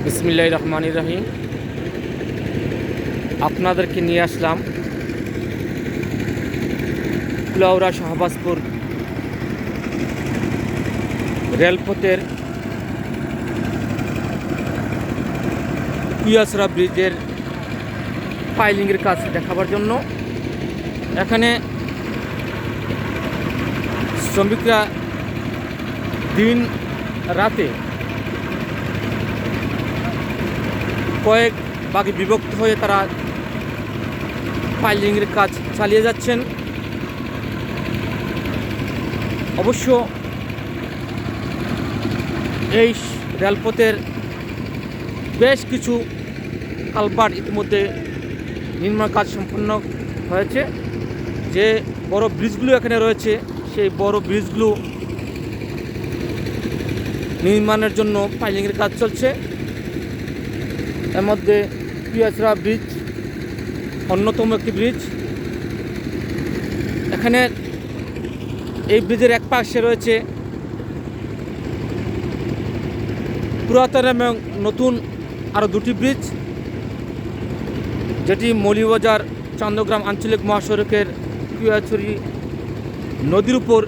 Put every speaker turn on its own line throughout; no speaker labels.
বিসমিল্লাহির রহমানির রহিম। আপনাদেরকে নিয়ে আসলাম কুলাউড়া শাহবাজপুর রেলপথের কুয়াছড়া ব্রিজের পাইলিংয়ের কাজ দেখাবার জন্য। এখানে শ্রমিকরা দিন রাতে কয়েক ভাগে বিভক্ত হয়ে তারা পাইলিংয়ের কাজ চালিয়ে যাচ্ছেন। অবশ্য এই রেলপথের বেশ কিছু কালভার্ট ইতিমধ্যে নির্মাণ কাজ সম্পন্ন হয়েছে। যে বড় ব্রিজগুলো এখানে রয়েছে সেই বড় ব্রিজগুলো নির্মাণের জন্য পাইলিংয়ের কাজ চলছে। এর মধ্যে কুয়াছড়া ব্রিজ অন্যতম একটি ব্রিজ। এখানে এই ব্রিজের এক পাশে রয়েছে পুরাতন এবং নতুন আরও দুটি ব্রিজ, যেটি মৌলভীবাজার চন্দ্রগ্রাম আঞ্চলিক মহাসড়কের কুয়াছড়ি নদীর উপর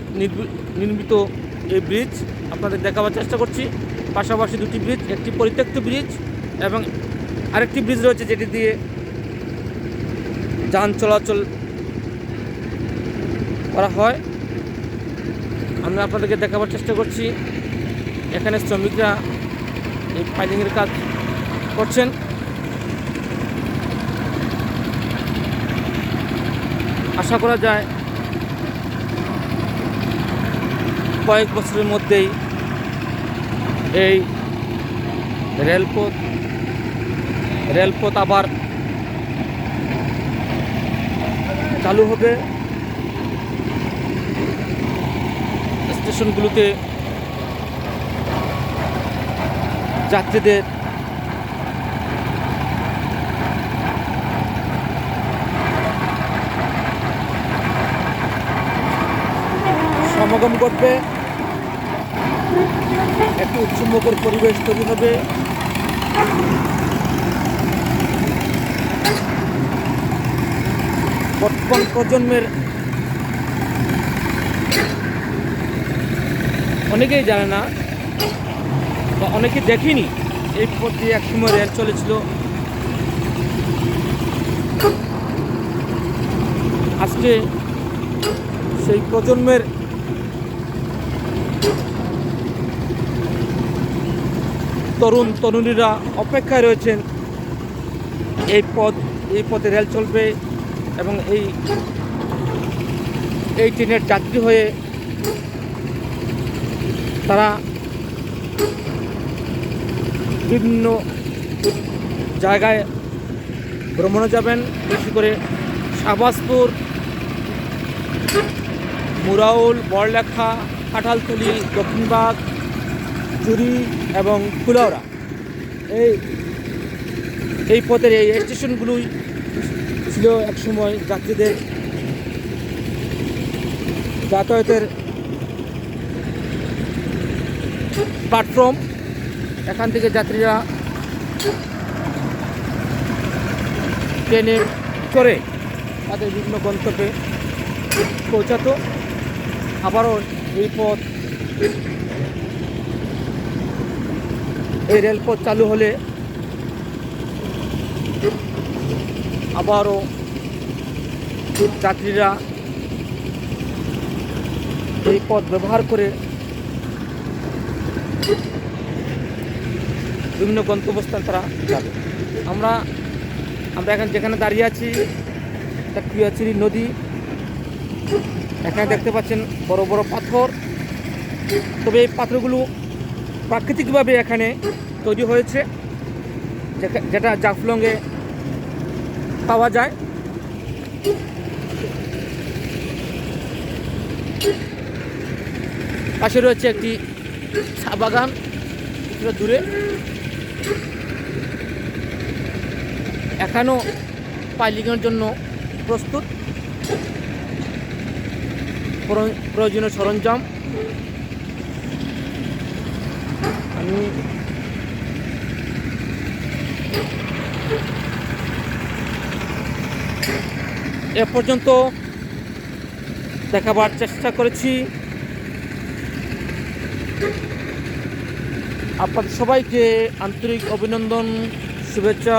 নির্মিত এই ব্রিজ আপনাদের দেখাবার চেষ্টা করছি। পাশাপাশি দুটি ব্রিজ, একটি পরিত্যক্ত ব্রিজ এবং আরেকটি ব্রিজ রয়েছে যেটি দিয়ে যান চলাচল করা হয়। আমি আপনাদেরকে দেখাবার চেষ্টা করছি। এখানে শ্রমিকরা এই পাইলিংয়ের কাজ করছেন। আশা করা যায় কয়েক বছরের মধ্যেই এই রেলপথ আবার চালু হবে। স্টেশনগুলোতে যাত্রীদের সমাগম ঘটবে, একটি উৎসবমুখর পরিবেশ তৈরি হবে। বর্তমান প্রজন্মের অনেকেই জানে না বা অনেকে দেখেনি এই পথ দিয়ে একসময় রেল চলেছিল। আজকে সেই প্রজন্মের তরুণীরা অপেক্ষায় রয়েছেন এই পথে রেল চলবে এবং এই ট্রেনের যাত্রী হয়ে তারা বিভিন্ন জায়গায় ভ্রমণে যাবেন। বেশি করে শাহবাজপুর, মুরাউল, বড়লেখা, কাঁঠালতলি, দক্ষিণবাগ, চুরি এবং কুলাউড়া এই পথের এই স্টেশনগুলোই ছিল একসময় যাত্রীদের যাতায়াতের প্ল্যাটফর্ম। এখান থেকে যাত্রীরা ট্রেনে চড়ে তাদের বিভিন্ন গন্তব্যে পৌঁছাতো। আবারও এই রেলপথ চালু হলে আবারও যাত্রীরা এই পথ ব্যবহার করে বিভিন্ন গন্তব্যস্থান তারা যাবে। আমরা এখন যেখানে দাঁড়িয়ে আছি এটা কুয়াছড়ি নদী। এখানে দেখতে পাচ্ছেন বড় বড় পাথর, তবে এই পাথরগুলো প্রাকৃতিকভাবে এখানে তৈরি হয়েছে, যেটা জাফলংয়ে পাওয়া যায়। পাশে রয়েছে একটি চা বাগান, কিছুটা দূরে। এখনও পাইলিংয়ের জন্য প্রস্তুত। প্রয়োজনীয় সরঞ্জাম আমি এ পর্যন্ত দেখাবার চেষ্টা করেছি। আপনাদের সবাইকে আন্তরিক অভিনন্দন, শুভেচ্ছা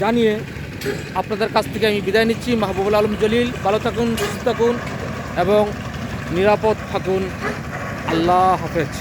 জানিয়ে আপনাদের কাছ থেকে আমি বিদায় নিচ্ছি। মাহবুবুল আলম জলিল, ভালো থাকুন, সুস্থ থাকুন এবং নিরাপদ থাকুন। আল্লাহ হাফেজ।